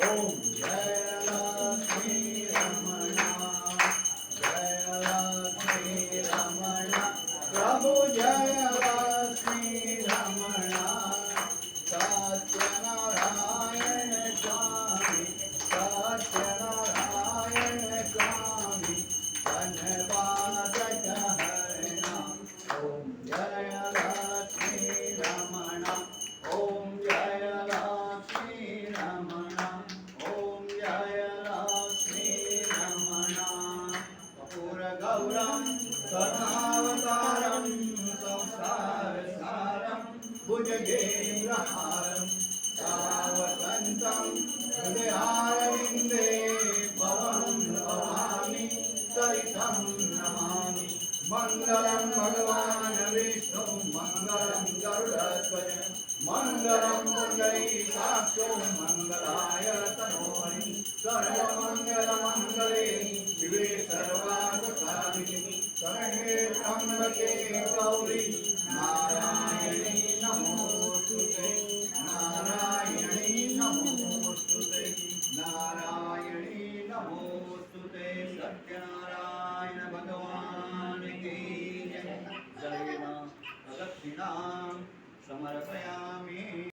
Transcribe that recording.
ओम जय लक्ष्मी रमणा, जय लक्ष्मी रमणा, प्रभु जय लक्ष्मी रमणा, सत्यनारायण स्वामी, सत्यनारायण स्वामी, धन्यवाद हरणा। ओम जय लक्ष्मी रमणा, ओम जय लक्ष्मी रमणा, ओम जय लक्ष्मी रमणा। कपूर गौरम करुणावतारम संसार सारम भुजगेन्द्रहारम सावसंतं हृदयारविन्दे भवं भवामि सरितं नमामि। मंगलम भगवान विष्णु मंगलम गरुड़ध्वज मंगलम पुंडरीकाक्षो मंगलाय तनोहरि सर्वमंगल मंगले शिवे सर्वार्थसाधिके शरण्ये त्र्यंबके गौरी नारायणी नमोस्तुते, नारायणी नमोस्तुते, नारायणी नमोस्तुते। सत्यनारायण भगवान की जय। जय प्रदक्षिणां समर्पयामि।